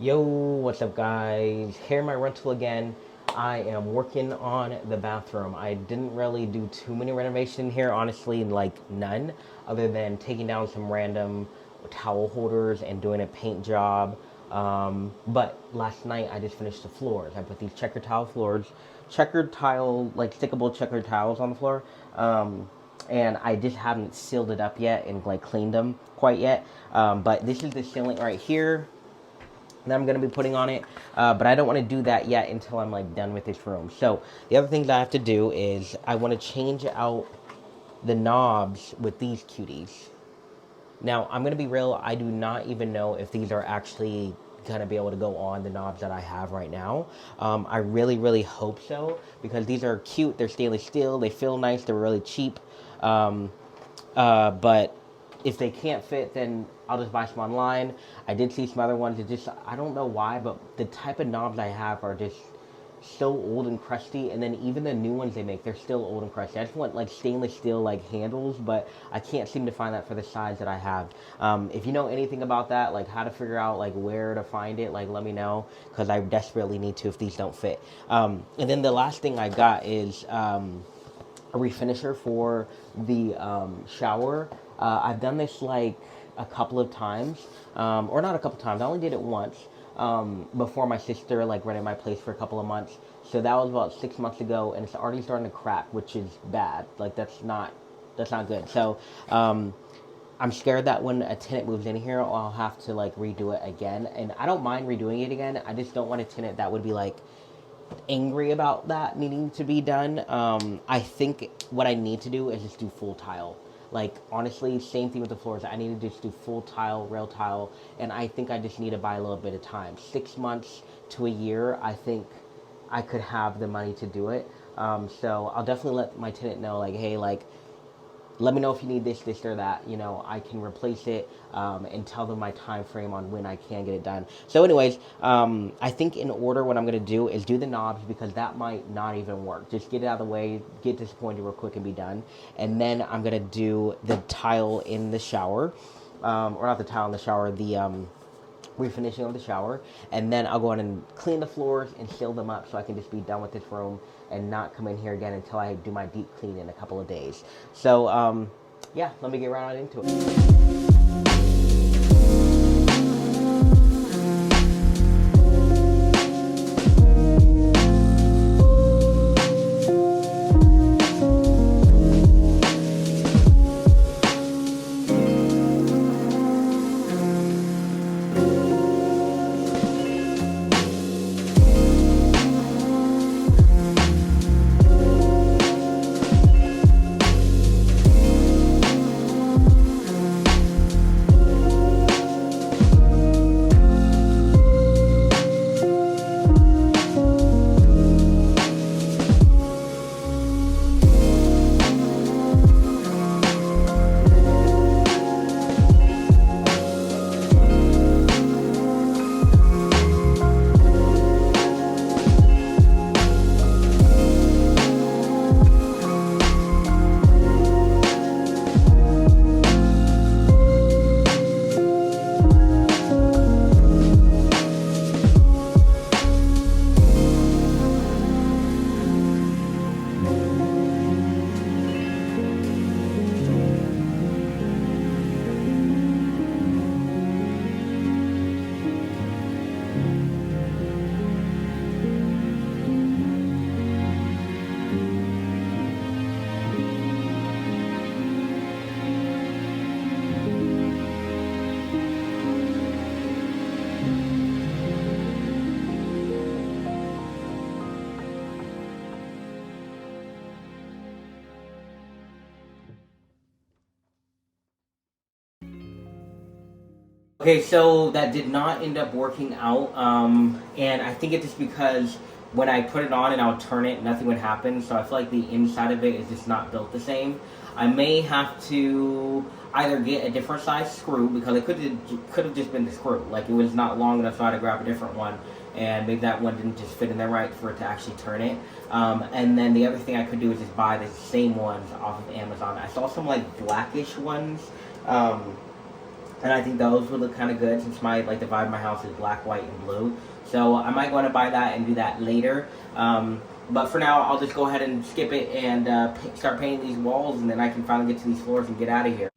Yo, what's up guys? Here in my rental again. I am working on the bathroom. I didn't really do too many renovations here, honestly, like none, other than taking down some random towel holders and doing a paint job. But last night I just finished the floors. I put these checkered tile floors, checkered tile, like stickable checkered tiles on the floor. And I just haven't sealed it up yet and like cleaned them quite yet. But this is the ceiling right here that I'm going to be putting on it, but I don't want to do that yet until I'm like done with this room. So the other things I have to do is I want to change out the knobs with these cuties. Now I'm going to be real, I do not even know if these are actually going to be able to go on the knobs that I have right now. I really hope so, because these are cute, they're stainless steel, they feel nice, they're really cheap. But if they can't fit, then I'll just buy some online. I did see some other ones. It just, I don't know why, but the type of knobs I have are just so old and crusty. And then even the new ones they make, they're still old and crusty. I just want like stainless steel like handles, but I can't seem to find that for the size that I have. If you know anything about that, like how to figure out like where to find it, like let me know, because I desperately need to if these don't fit. And then the last thing I got is a refinisher for the shower. I've done this like a couple of times, or not a couple times. I only did it once before my sister like rented my place for a couple of months. So that was about 6 months ago, and it's already starting to crack, which is bad. Like that's not good. So I'm scared that when a tenant moves in here, I'll have to like redo it again. And I don't mind redoing it again. I just don't want a tenant that would be like angry about that needing to be done. I think what I need to do is just do full tile. Like honestly, same thing with the floors. I need to just do full tile, rail tile, and I think I just need to buy a little bit of time. 6 months to a year, I think I could have the money to do it. So I'll definitely let my tenant know, like, hey, like, let me know if you need this, or that. You know, I can replace it, and tell them my time frame on when I can get it done. So anyways, I think in order what I'm going to do is do the knobs, because that might not even work. Just get it out of the way, get disappointed real quick and be done. And then I'm going to do the tile in the shower, or not the tile in the shower, the refinishing of the shower, and then I'll go in and clean the floors and seal them up so I can just be done with this room and not come in here again until I do my deep clean in a couple of days. So yeah, let me get right on into it. Okay, so that did not end up working out, and I think it's just because when I put it on and I would turn it, nothing would happen. So I feel like the inside of it is just not built the same. I may have to either get a different size screw, because it could have just been the screw. Like it was not long enough, so I had to grab a different one, and maybe that one didn't just fit in there right for it to actually turn it. And then the other thing I could do is just buy the same ones off of Amazon. I saw some like blackish ones. And I think those would look kind of good since the vibe of my house is black, white, and blue. So I might want to buy that and do that later. But for now, I'll just go ahead and skip it and start painting these walls, and then I can finally get to these floors and get out of here.